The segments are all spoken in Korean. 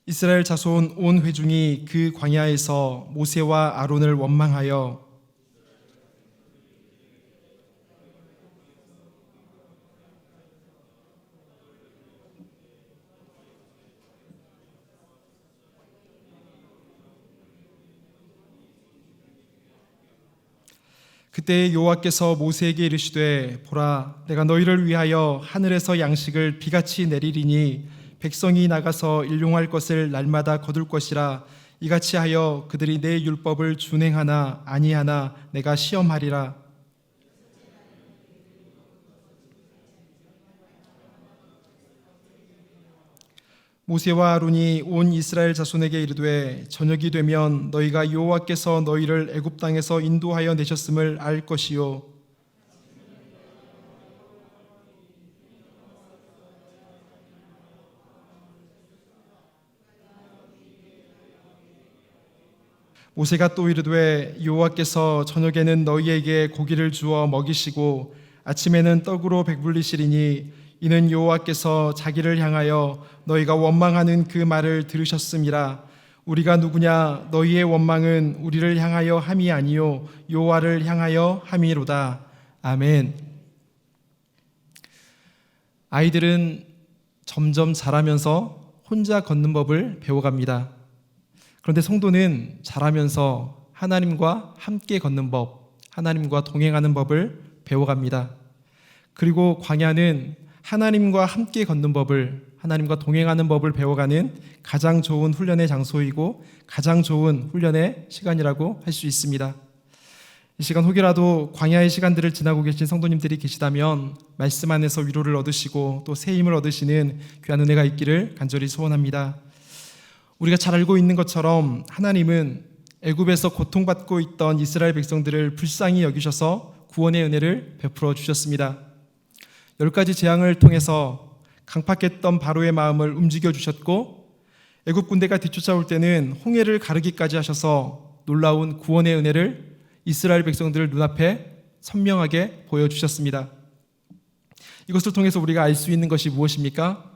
이스라엘 자손 온 회중이 그 광야에서 모세와 아론을 원망하여 그때 여호와께서 모세에게 이르시되 보라 내가 너희를 위하여 하늘에서 양식을 비같이 내리리니 백성이 나가서 일용할 것을 날마다 거둘 것이라 이같이 하여 그들이 내 율법을 준행하나 아니하나 내가 시험하리라. 모세와 아론이 온 이스라엘 자손에게 이르되 저녁이 되면 너희가 여호와께서 너희를 애굽 땅에서 인도하여 내셨음을 알 것이요 모세가 또 이르되 여호와께서 저녁에는 너희에게 고기를 주어 먹이시고 아침에는 떡으로 배불리시리니 이는 여호와께서 자기를 향하여 너희가 원망하는 그 말을 들으셨음이라. 우리가 누구냐 너희의 원망은 우리를 향하여 함이 아니요 여호와를 향하여 함이로다. 아멘. 아이들은 점점 자라면서 혼자 걷는 법을 배워갑니다. 그런데 성도는 자라면서 하나님과 함께 걷는 법, 하나님과 동행하는 법을 배워갑니다. 그리고 광야는 하나님과 함께 걷는 법을, 하나님과 동행하는 법을 배워가는 가장 좋은 훈련의 장소이고 가장 좋은 훈련의 시간이라고 할 수 있습니다. 이 시간 혹여라도 광야의 시간들을 지나고 계신 성도님들이 계시다면 말씀 안에서 위로를 얻으시고 또 새 힘을 얻으시는 귀한 은혜가 있기를 간절히 소원합니다. 우리가 잘 알고 있는 것처럼 하나님은 애굽에서 고통받고 있던 이스라엘 백성들을 불쌍히 여기셔서 구원의 은혜를 베풀어 주셨습니다. 10가지 재앙을 통해서 강팍했던 바로의 마음을 움직여 주셨고 애굽 군대가 뒤쫓아올 때는 홍해를 가르기까지 하셔서 놀라운 구원의 은혜를 이스라엘 백성들 눈앞에 선명하게 보여주셨습니다. 이것을 통해서 우리가 알 수 있는 것이 무엇입니까?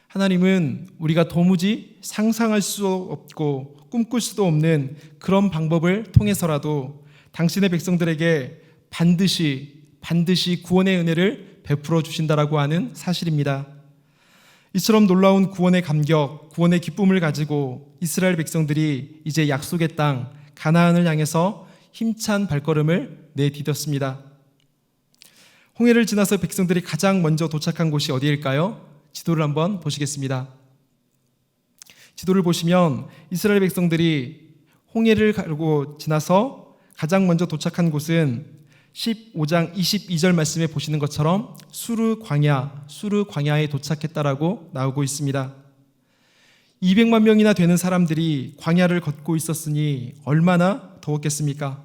하나님은 우리가 도무지 상상할 수 없고 꿈꿀 수도 없는 그런 방법을 통해서라도 당신의 백성들에게 반드시 구원의 은혜를 베풀어 주신다라고 하는 사실입니다. 이처럼 놀라운 구원의 감격, 구원의 기쁨을 가지고 이스라엘 백성들이 이제 약속의 땅 가나안을 향해서 힘찬 발걸음을 내디뎠습니다. 홍해를 지나서 백성들이 가장 먼저 도착한 곳이 어디일까요? 지도를 한번 보시겠습니다. 지도를 보시면 이스라엘 백성들이 홍해를 가르고 지나서 가장 먼저 도착한 곳은 15장 22절 말씀에 보시는 것처럼 수르 광야에 도착했다라고 나오고 있습니다. 200만 명이나 되는 사람들이 광야를 걷고 있었으니 얼마나 더웠겠습니까?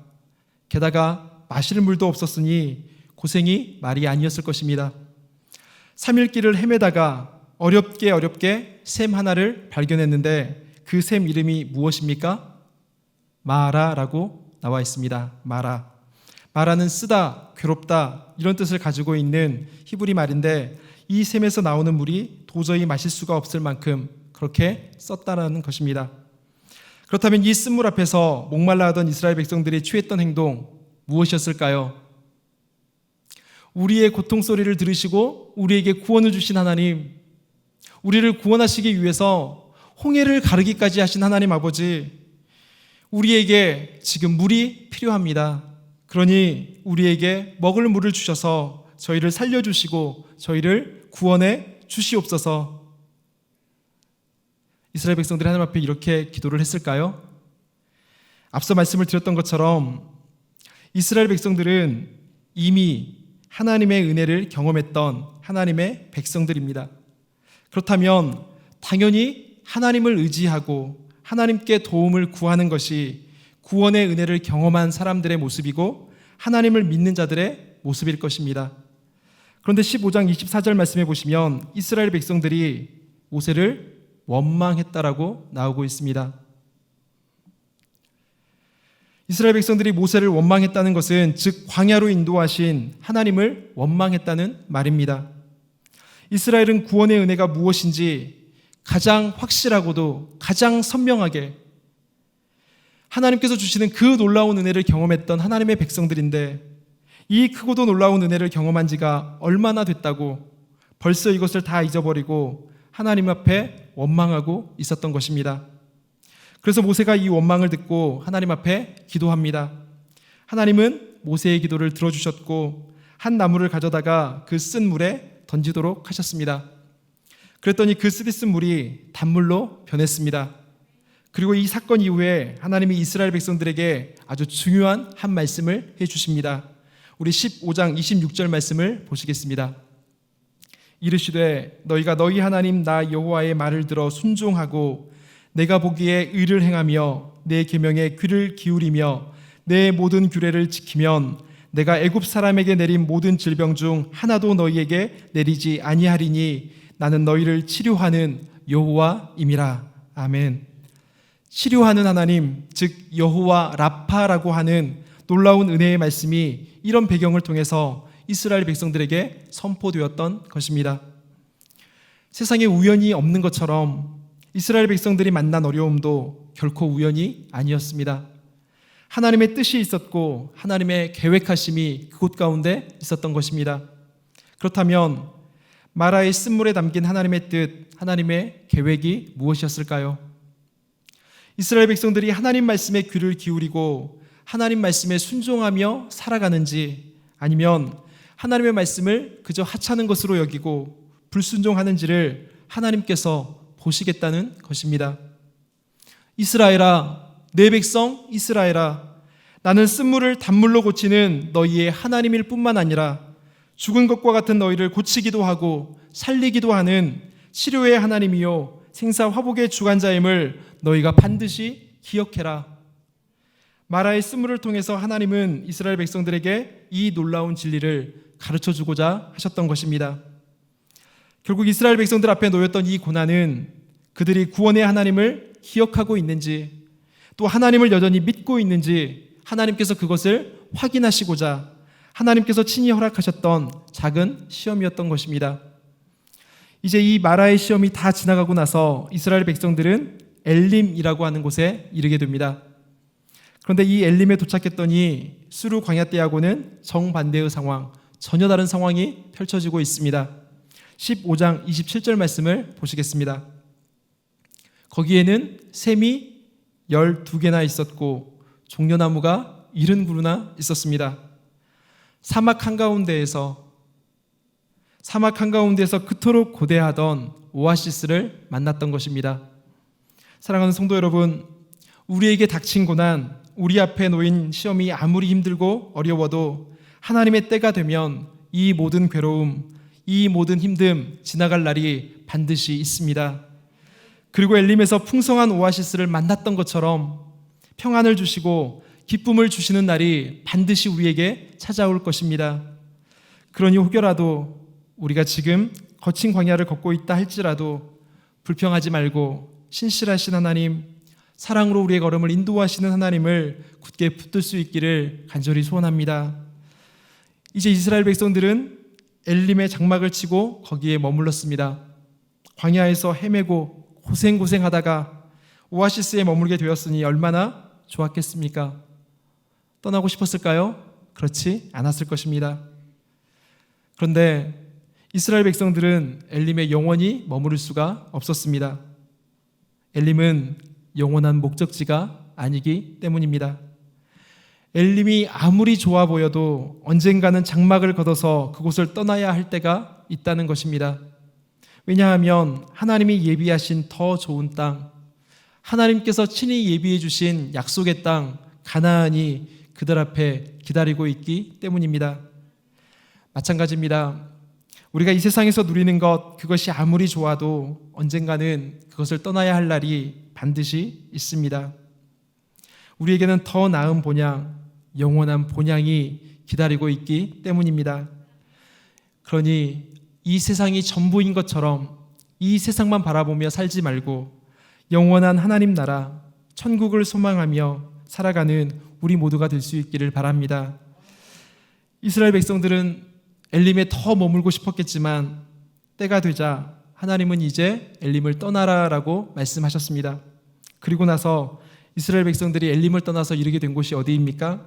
게다가 마실 물도 없었으니 고생이 말이 아니었을 것입니다. 3일 길을 헤매다가 어렵게 샘 하나를 발견했는데 그 샘 이름이 무엇입니까? 마라라고 나와 있습니다. 마라는 쓰다, 괴롭다 이런 뜻을 가지고 있는 히브리 말인데 이 샘에서 나오는 물이 도저히 마실 수가 없을 만큼 그렇게 썼다라는 것입니다. 그렇다면 이 쓴물 앞에서 목말라 하던 이스라엘 백성들이 취했던 행동 무엇이었을까요? 우리의 고통 소리를 들으시고 우리에게 구원을 주신 하나님, 우리를 구원하시기 위해서 홍해를 가르기까지 하신 하나님 아버지, 우리에게 지금 물이 필요합니다. 그러니 우리에게 먹을 물을 주셔서 저희를 살려주시고 저희를 구원해 주시옵소서. 이스라엘 백성들이 하나님 앞에 이렇게 기도를 했을까요? 앞서 말씀을 드렸던 것처럼 이스라엘 백성들은 이미 하나님의 은혜를 경험했던 하나님의 백성들입니다. 그렇다면 당연히 하나님을 의지하고 하나님께 도움을 구하는 것이 구원의 은혜를 경험한 사람들의 모습이고 하나님을 믿는 자들의 모습일 것입니다. 그런데 15장 24절 말씀해 보시면 이스라엘 백성들이 모세를 원망했다라고 나오고 있습니다. 이스라엘 백성들이 모세를 원망했다는 것은 즉 광야로 인도하신 하나님을 원망했다는 말입니다. 이스라엘은 구원의 은혜가 무엇인지 가장 확실하고도 가장 선명하게 하나님께서 주시는 그 놀라운 은혜를 경험했던 하나님의 백성들인데, 이 크고도 놀라운 은혜를 경험한 지가 얼마나 됐다고 벌써 이것을 다 잊어버리고 하나님 앞에 원망하고 있었던 것입니다. 그래서 모세가 이 원망을 듣고 하나님 앞에 기도합니다. 하나님은 모세의 기도를 들어주셨고 한 나무를 가져다가 그 쓴 물에 던지도록 하셨습니다. 그랬더니 그 쓰디쓴 물이 단물로 변했습니다. 그리고 이 사건 이후에 하나님이 이스라엘 백성들에게 아주 중요한 한 말씀을 해주십니다. 우리 15장 26절 말씀을 보시겠습니다. 이르시되 너희가 너희 하나님 나 여호와의 말을 들어 순종하고 내가 보기에 의를 행하며 내 계명에 귀를 기울이며 내 모든 규례를 지키면 내가 애굽 사람에게 내린 모든 질병 중 하나도 너희에게 내리지 아니하리니 나는 너희를 치료하는 여호와임이라. 아멘. 치료하는 하나님, 즉 여호와 라파라고 하는 놀라운 은혜의 말씀이 이런 배경을 통해서 이스라엘 백성들에게 선포되었던 것입니다. 세상에 우연이 없는 것처럼 이스라엘 백성들이 만난 어려움도 결코 우연이 아니었습니다. 하나님의 뜻이 있었고 하나님의 계획하심이 그곳 가운데 있었던 것입니다. 그렇다면 마라의 쓴물에 담긴 하나님의 뜻, 하나님의 계획이 무엇이었을까요? 이스라엘 백성들이 하나님 말씀에 귀를 기울이고 하나님 말씀에 순종하며 살아가는지, 아니면 하나님의 말씀을 그저 하찮은 것으로 여기고 불순종하는지를 하나님께서 보시겠다는 것입니다. 이스라엘아, 내 백성 이스라엘아, 나는 쓴물을 단물로 고치는 너희의 하나님일 뿐만 아니라 죽은 것과 같은 너희를 고치기도 하고 살리기도 하는 치료의 하나님이요 생사화복의 주관자임을 너희가 반드시 기억해라. 마라의 쓴물을 통해서 하나님은 이스라엘 백성들에게 이 놀라운 진리를 가르쳐주고자 하셨던 것입니다. 결국 이스라엘 백성들 앞에 놓였던 이 고난은 그들이 구원의 하나님을 기억하고 있는지, 또 하나님을 여전히 믿고 있는지 하나님께서 그것을 확인하시고자 하나님께서 친히 허락하셨던 작은 시험이었던 것입니다. 이제 이 마라의 시험이 다 지나가고 나서 이스라엘 백성들은 엘림이라고 하는 곳에 이르게 됩니다. 그런데 이 엘림에 도착했더니 수르 광야 때하고는 정반대의 상황, 전혀 다른 상황이 펼쳐지고 있습니다. 15장 27절 말씀을 보시겠습니다. 거기에는 샘이 12개나 있었고 종려나무가 70그루나 있었습니다. 사막 한가운데에서 그토록 고대하던 오아시스를 만났던 것입니다. 사랑하는 성도 여러분, 우리에게 닥친 고난, 우리 앞에 놓인 시험이 아무리 힘들고 어려워도 하나님의 때가 되면 이 모든 괴로움, 이 모든 힘듦 지나갈 날이 반드시 있습니다. 그리고 엘림에서 풍성한 오아시스를 만났던 것처럼 평안을 주시고 기쁨을 주시는 날이 반드시 우리에게 찾아올 것입니다. 그러니 혹여라도 우리가 지금 거친 광야를 걷고 있다 할지라도 불평하지 말고 신실하신 하나님, 사랑으로 우리의 걸음을 인도하시는 하나님을 굳게 붙들 수 있기를 간절히 소원합니다. 이제 이스라엘 백성들은 엘림의 장막을 치고 거기에 머물렀습니다. 광야에서 헤매고 고생하다가 오아시스에 머물게 되었으니 얼마나 좋았겠습니까? 떠나고 싶었을까요? 그렇지 않았을 것입니다. 그런데 이스라엘 백성들은 엘림에 영원히 머무를 수가 없었습니다. 엘림은 영원한 목적지가 아니기 때문입니다. 엘림이 아무리 좋아 보여도 언젠가는 장막을 걷어서 그곳을 떠나야 할 때가 있다는 것입니다. 왜냐하면 하나님이 예비하신 더 좋은 땅, 하나님께서 친히 예비해 주신 약속의 땅 가나안이 그들 앞에 기다리고 있기 때문입니다. 마찬가지입니다. 우리가 이 세상에서 누리는 것, 그것이 아무리 좋아도 언젠가는 그것을 떠나야 할 날이 반드시 있습니다. 우리에게는 더 나은 본향, 영원한 본향이 기다리고 있기 때문입니다. 그러니 이 세상이 전부인 것처럼 이 세상만 바라보며 살지 말고 영원한 하나님 나라, 천국을 소망하며 살아가는 우리 모두가 될 수 있기를 바랍니다. 이스라엘 백성들은 엘림에 더 머물고 싶었겠지만 때가 되자 하나님은 이제 엘림을 떠나라라고 말씀하셨습니다. 그리고 나서 이스라엘 백성들이 엘림을 떠나서 이르게 된 곳이 어디입니까?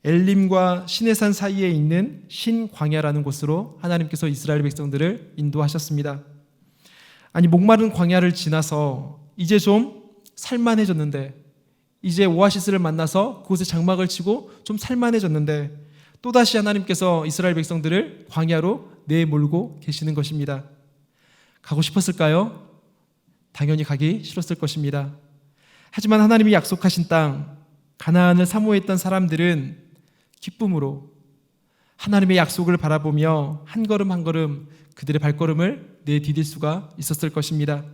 엘림과 시내산 사이에 있는 신광야라는 곳으로 하나님께서 이스라엘 백성들을 인도하셨습니다. 아니, 목마른 광야를 지나서 이제 좀 살만해졌는데, 이제 오아시스를 만나서 그곳에 장막을 치고 좀 살만해졌는데, 또다시 하나님께서 이스라엘 백성들을 광야로 내몰고 계시는 것입니다. 가고 싶었을까요? 당연히 가기 싫었을 것입니다. 하지만 하나님이 약속하신 땅 가나안을 사모했던 사람들은 기쁨으로 하나님의 약속을 바라보며 한 걸음 한 걸음 그들의 발걸음을 내디딜 수가 있었을 것입니다.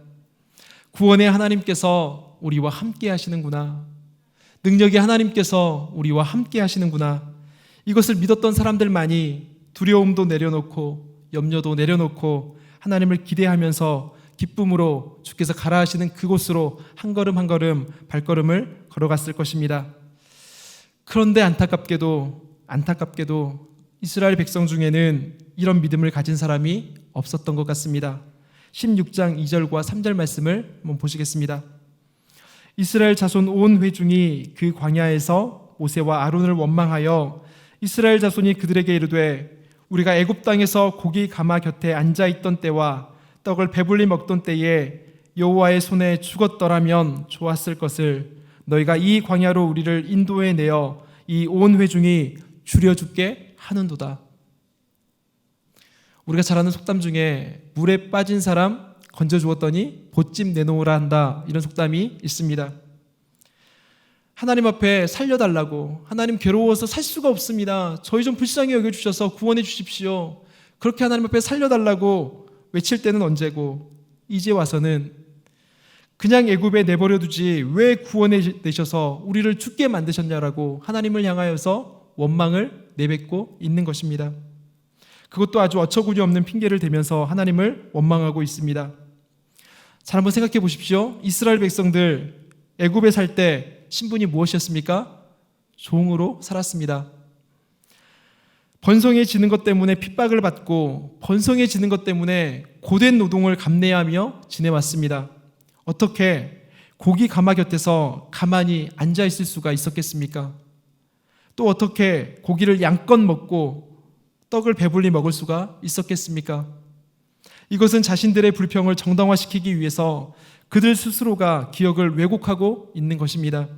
구원의 하나님께서 우리와 함께 하시는구나, 능력의 하나님께서 우리와 함께 하시는구나, 이것을 믿었던 사람들만이 두려움도 내려놓고 염려도 내려놓고 하나님을 기대하면서 기쁨으로 주께서 가라 하시는 그곳으로 한 걸음 한 걸음 발걸음을 걸어갔을 것입니다. 그런데 안타깝게도 이스라엘 백성 중에는 이런 믿음을 가진 사람이 없었던 것 같습니다. 16장 2절과 3절 말씀을 한번 보시겠습니다. 이스라엘 자손 온 회중이 그 광야에서 모세와 아론을 원망하여 이스라엘 자손이 그들에게 이르되 우리가 애굽 땅에서 고기 가마 곁에 앉아 있던 때와 떡을 배불리 먹던 때에 여호와의 손에 죽었더라면 좋았을 것을 너희가 이 광야로 우리를 인도해 내어 이 온 회중이 줄여 죽게 하는도다. 우리가 잘 아는 속담 중에 물에 빠진 사람 건져 주었더니 보찜 내놓으라 한다, 이런 속담이 있습니다. 하나님 앞에 살려달라고, 하나님 괴로워서 살 수가 없습니다, 저희 좀 불쌍히 여겨주셔서 구원해 주십시오, 그렇게 하나님 앞에 살려달라고 외칠 때는 언제고, 이제 와서는 그냥 애굽에 내버려 두지 왜 구원해 내셔서 우리를 죽게 만드셨냐라고 하나님을 향하여서 원망을 내뱉고 있는 것입니다. 그것도 아주 어처구니 없는 핑계를 대면서 하나님을 원망하고 있습니다. 잘 한번 생각해 보십시오. 이스라엘 백성들 애굽에 살 때 신분이 무엇이었습니까? 종으로 살았습니다. 번성해지는 것 때문에 핍박을 받고 번성해지는 것 때문에 고된 노동을 감내하며 지내왔습니다. 어떻게 고기 가마 곁에서 가만히 앉아 있을 수가 있었겠습니까? 또 어떻게 고기를 양껏 먹고 떡을 배불리 먹을 수가 있었겠습니까? 이것은 자신들의 불평을 정당화시키기 위해서 그들 스스로가 기억을 왜곡하고 있는 것입니다.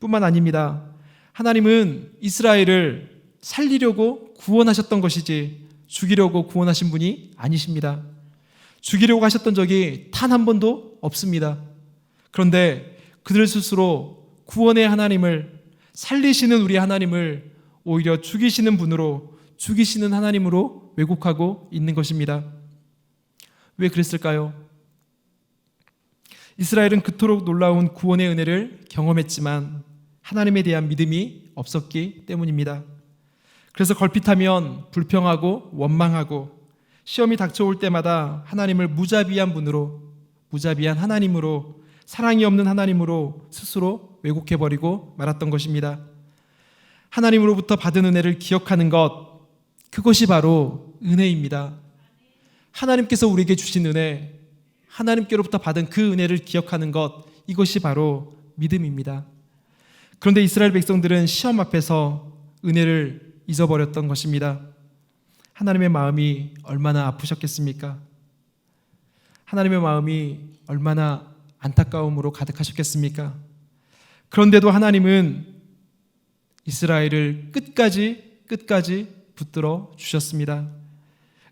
뿐만 아닙니다. 하나님은 이스라엘을 살리려고 구원하셨던 것이지 죽이려고 구원하신 분이 아니십니다. 죽이려고 하셨던 적이 단 한 번도 없습니다. 그런데 그들 스스로 구원의 하나님을, 살리시는 우리 하나님을 오히려 죽이시는 분으로, 죽이시는 하나님으로 왜곡하고 있는 것입니다. 왜 그랬을까요? 이스라엘은 그토록 놀라운 구원의 은혜를 경험했지만 하나님에 대한 믿음이 없었기 때문입니다. 그래서 걸핏하면 불평하고 원망하고 시험이 닥쳐올 때마다 하나님을 무자비한 분으로, 무자비한 하나님으로, 사랑이 없는 하나님으로 스스로 왜곡해버리고 말았던 것입니다. 하나님으로부터 받은 은혜를 기억하는 것, 그것이 바로 은혜입니다. 하나님께서 우리에게 주신 은혜, 하나님께로부터 받은 그 은혜를 기억하는 것, 이것이 바로 믿음입니다. 그런데 이스라엘 백성들은 시험 앞에서 은혜를 잊어버렸던 것입니다. 하나님의 마음이 얼마나 아프셨겠습니까? 하나님의 마음이 얼마나 안타까움으로 가득하셨겠습니까? 그런데도 하나님은 이스라엘을 끝까지 붙들어 주셨습니다.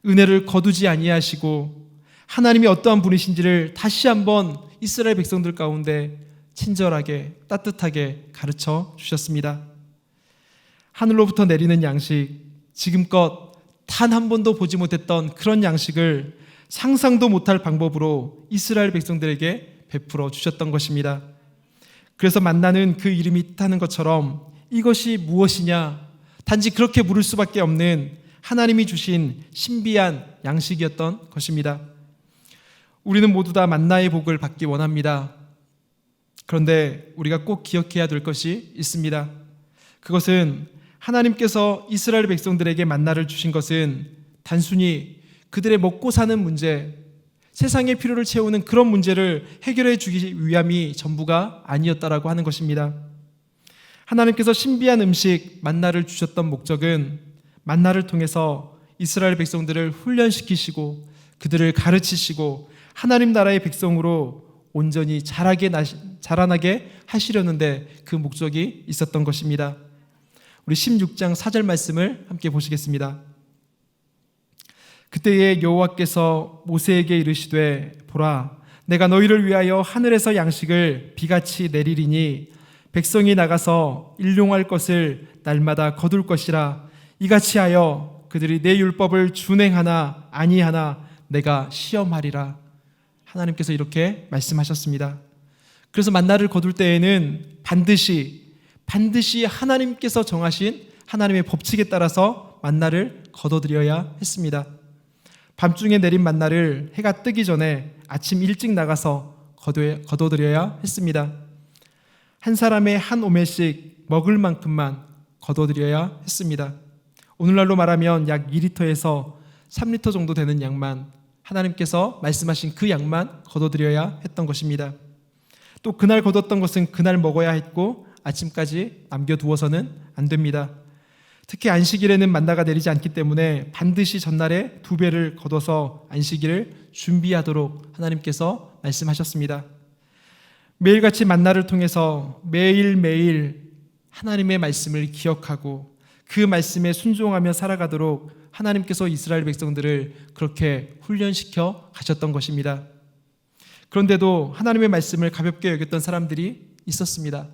은혜를 거두지 아니하시고 하나님이 어떠한 분이신지를 다시 한번 이스라엘 백성들 가운데 친절하게 따뜻하게 가르쳐 주셨습니다. 하늘로부터 내리는 양식, 지금껏 단 한 번도 보지 못했던 그런 양식을 상상도 못할 방법으로 이스라엘 백성들에게 베풀어 주셨던 것입니다. 그래서 만나는 그 이름이 뜻하는 것처럼 이것이 무엇이냐, 단지 그렇게 물을 수밖에 없는 하나님이 주신 신비한 양식이었던 것입니다. 우리는 모두 다 만나의 복을 받기 원합니다. 그런데 우리가 꼭 기억해야 될 것이 있습니다. 그것은 하나님께서 이스라엘 백성들에게 만나를 주신 것은 단순히 그들의 먹고 사는 문제, 세상의 필요를 채우는 그런 문제를 해결해 주기 위함이 전부가 아니었다라고 하는 것입니다. 하나님께서 신비한 음식 만나를 주셨던 목적은 만나를 통해서 이스라엘 백성들을 훈련시키시고 그들을 가르치시고 하나님 나라의 백성으로 온전히 자라나게 하시려는데 그 목적이 있었던 것입니다. 우리 16장 4절 말씀을 함께 보시겠습니다. 그때에 여호와께서 모세에게 이르시되 보라, 내가 너희를 위하여 하늘에서 양식을 비같이 내리리니 백성이 나가서 일용할 것을 날마다 거둘 것이라. 이같이 하여 그들이 내 율법을 준행하나 아니하나 내가 시험하리라. 하나님께서 이렇게 말씀하셨습니다. 그래서 만나를 거둘 때에는 반드시 하나님께서 정하신 하나님의 법칙에 따라서 만나를 거둬들여야 했습니다. 밤중에 내린 만나를 해가 뜨기 전에 아침 일찍 나가서 거둬들여야 했습니다. 한 사람의 한 오멜씩 먹을 만큼만 거둬들여야 했습니다. 오늘날로 말하면 약 2리터에서 3리터 정도 되는 양만, 하나님께서 말씀하신 그 양만 거둬들여야 했던 것입니다. 또 그날 거뒀던 것은 그날 먹어야 했고 아침까지 남겨두어서는 안 됩니다. 특히 안식일에는 만나가 내리지 않기 때문에 반드시 전날에 2배를 거둬서 안식일을 준비하도록 하나님께서 말씀하셨습니다. 매일같이 만나를 통해서 매일매일 하나님의 말씀을 기억하고 그 말씀에 순종하며 살아가도록 하나님께서 이스라엘 백성들을 그렇게 훈련시켜 가셨던 것입니다. 그런데도 하나님의 말씀을 가볍게 여겼던 사람들이 있었습니다.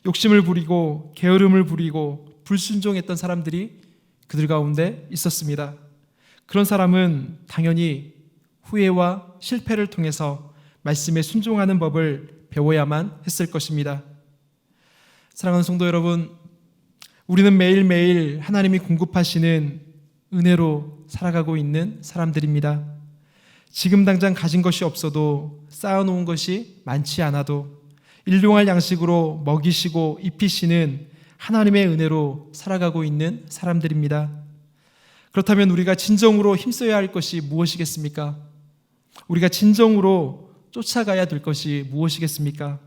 욕심을 부리고 게으름을 부리고 불순종했던 사람들이 그들 가운데 있었습니다. 그런 사람은 당연히 후회와 실패를 통해서 말씀에 순종하는 법을 배워야만 했을 것입니다. 사랑하는 성도 여러분, 우리는 매일매일 하나님이 공급하시는 은혜로 살아가고 있는 사람들입니다. 지금 당장 가진 것이 없어도 쌓아놓은 것이 많지 않아도 일용할 양식으로 먹이시고 입히시는 하나님의 은혜로 살아가고 있는 사람들입니다. 그렇다면 우리가 진정으로 힘써야 할 것이 무엇이겠습니까? 우리가 진정으로 쫓아가야 될 것이 무엇이겠습니까?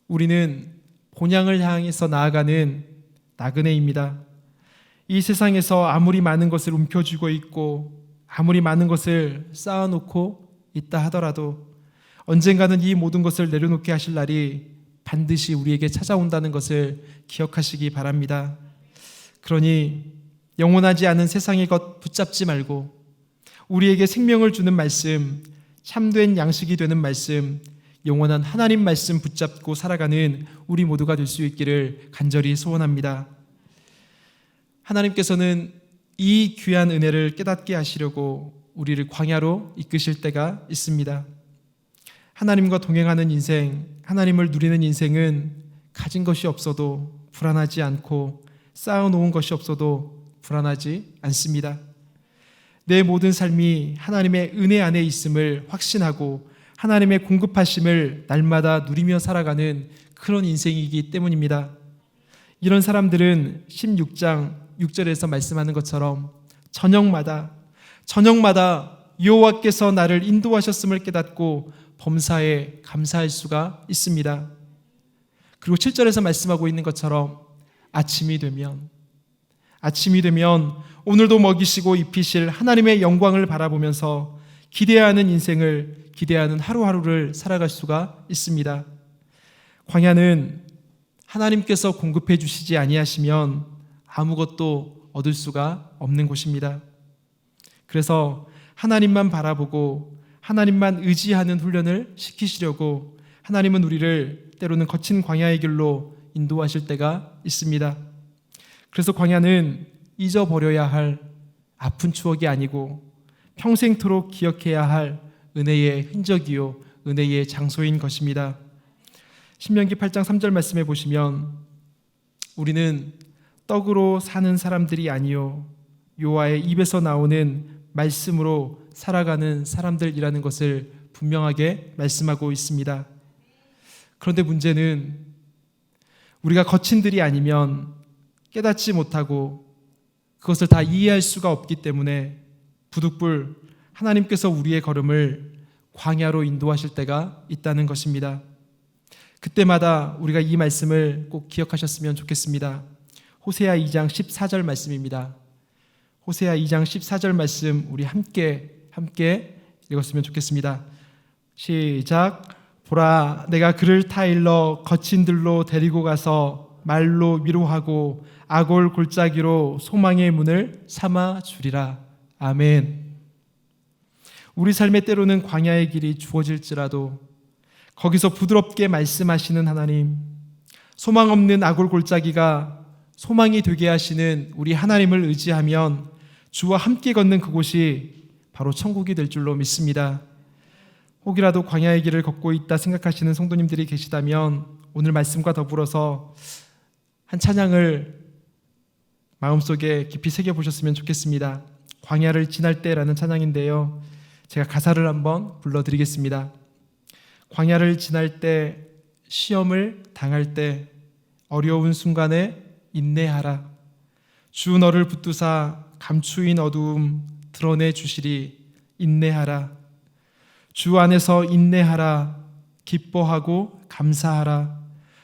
우리는 본향을 향해서 나아가는 나그네입니다. 이 세상에서 아무리 많은 것을 움켜쥐고 있고 아무리 많은 것을 쌓아놓고 있다 하더라도 언젠가는 이 모든 것을 내려놓게 하실 날이 반드시 우리에게 찾아온다는 것을 기억하시기 바랍니다. 그러니 영원하지 않은 세상의 것 붙잡지 말고 우리에게 생명을 주는 말씀, 참된 양식이 되는 말씀, 영원한 하나님 말씀 붙잡고 살아가는 우리 모두가 될 수 있기를 간절히 소원합니다. 하나님께서는 이 귀한 은혜를 깨닫게 하시려고 우리를 광야로 이끄실 때가 있습니다. 하나님과 동행하는 인생, 하나님을 누리는 인생은 가진 것이 없어도 불안하지 않고 쌓아놓은 것이 없어도 불안하지 않습니다. 내 모든 삶이 하나님의 은혜 안에 있음을 확신하고 하나님의 공급하심을 날마다 누리며 살아가는 그런 인생이기 때문입니다. 이런 사람들은 16장 6절에서 말씀하는 것처럼 저녁마다 여호와께서 나를 인도하셨음을 깨닫고 범사에 감사할 수가 있습니다. 그리고 7절에서 말씀하고 있는 것처럼 아침이 되면 오늘도 먹이시고 입히실 하나님의 영광을 바라보면서 기대하는 인생을, 기대하는 하루하루를 살아갈 수가 있습니다. 광야는 하나님께서 공급해 주시지 아니하시면 아무것도 얻을 수가 없는 곳입니다. 그래서 하나님만 바라보고 하나님만 의지하는 훈련을 시키시려고 하나님은 우리를 때로는 거친 광야의 길로 인도하실 때가 있습니다. 그래서 광야는 잊어버려야 할 아픈 추억이 아니고 평생토록 기억해야 할 은혜의 흔적이요 은혜의 장소인 것입니다. 신명기 8장 3절 말씀해 보시면 우리는 떡으로 사는 사람들이 아니요 여호와의 입에서 나오는 말씀으로 살아가는 사람들이라는 것을 분명하게 말씀하고 있습니다. 그런데 문제는 우리가 거친들이 아니면 깨닫지 못하고 그것을 다 이해할 수가 없기 때문에 부득불 하나님께서 우리의 걸음을 광야로 인도하실 때가 있다는 것입니다. 그때마다 우리가 이 말씀을 꼭 기억하셨으면 좋겠습니다. 호세아 2장 14절 말씀입니다. 호세아 2장 14절 말씀 우리 함께 읽었으면 좋겠습니다. 시작. 보라, 내가 그를 타일러 거친 들로 데리고 가서 말로 위로하고 아골 골짜기로 소망의 문을 삼아 주리라. 아멘. 우리 삶의 때로는 광야의 길이 주어질지라도 거기서 부드럽게 말씀하시는 하나님, 소망 없는 아골 골짜기가 소망이 되게 하시는 우리 하나님을 의지하면 주와 함께 걷는 그곳이 바로 천국이 될 줄로 믿습니다. 혹이라도 광야의 길을 걷고 있다 생각하시는 성도님들이 계시다면 오늘 말씀과 더불어서 한 찬양을 마음속에 깊이 새겨보셨으면 좋겠습니다. 광야를 지날 때라는 찬양인데요, 제가 가사를 한번 불러드리겠습니다. 광야를 지날 때, 시험을 당할 때, 어려운 순간에 인내하라. 주 너를 붙드사 감추인 어두움 드러내 주시리. 인내하라. 주 안에서 인내하라. 기뻐하고 감사하라.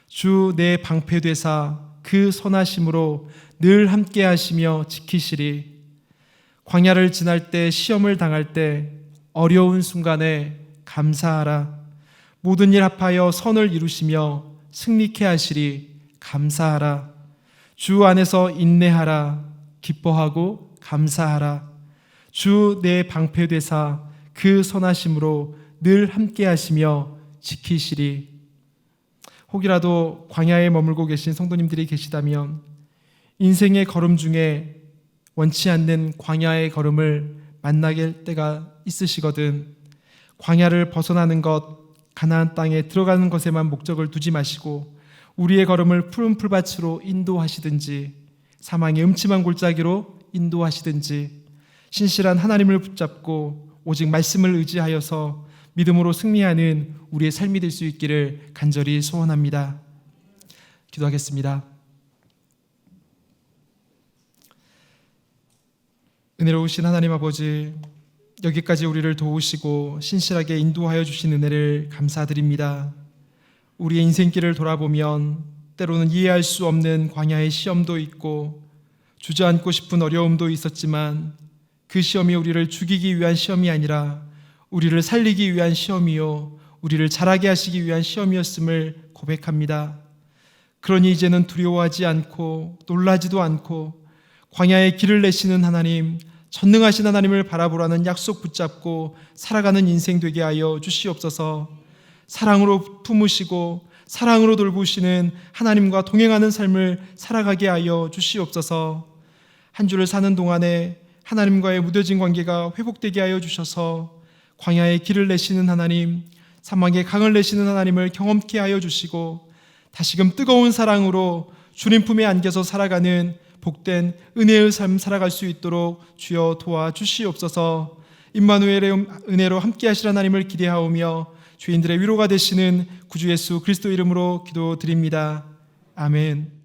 주 내 방패되사 그 선하심으로 늘 함께 하시며 지키시리. 광야를 지날 때, 시험을 당할 때, 어려운 순간에 감사하라. 모든 일 합하여 선을 이루시며 승리케 하시리. 감사하라. 주 안에서 인내하라. 기뻐하고 감사하라. 주 내 방패되사 그 선하심으로 늘 함께 하시며 지키시리. 혹이라도 광야에 머물고 계신 성도님들이 계시다면 인생의 걸음 중에 원치 않는 광야의 걸음을 만나게 할 때가 있으시거든 광야를 벗어나는 것, 가나안 땅에 들어가는 것에만 목적을 두지 마시고 우리의 걸음을 푸른 풀밭으로 인도하시든지 사망의 음침한 골짜기로 인도하시든지 신실한 하나님을 붙잡고 오직 말씀을 의지하여서 믿음으로 승리하는 우리의 삶이 될 수 있기를 간절히 소원합니다. 기도하겠습니다. 은혜로우신 하나님 아버지, 여기까지 우리를 도우시고 신실하게 인도하여 주신 은혜를 감사드립니다. 우리의 인생길을 돌아보면 때로는 이해할 수 없는 광야의 시험도 있고 주저앉고 싶은 어려움도 있었지만 그 시험이 우리를 죽이기 위한 시험이 아니라 우리를 살리기 위한 시험이요 우리를 자라게 하시기 위한 시험이었음을 고백합니다. 그러니 이제는 두려워하지 않고 놀라지도 않고 광야의 길을 내시는 하나님, 전능하신 하나님을 바라보라는 약속 붙잡고 살아가는 인생 되게 하여 주시옵소서. 사랑으로 품으시고 사랑으로 돌보시는 하나님과 동행하는 삶을 살아가게 하여 주시옵소서. 한 주를 사는 동안에 하나님과의 무뎌진 관계가 회복되게 하여 주셔서 광야의 길을 내시는 하나님, 사막의 강을 내시는 하나님을 경험케 하여 주시고 다시금 뜨거운 사랑으로 주님 품에 안겨서 살아가는 복된 은혜의 삶 살아갈 수 있도록 주여 도와주시옵소서. 임마누엘의 은혜로 함께 하실 하나님을 기대하오며 죄인들의 위로가 되시는 구주 예수 그리스도 이름으로 기도드립니다. 아멘.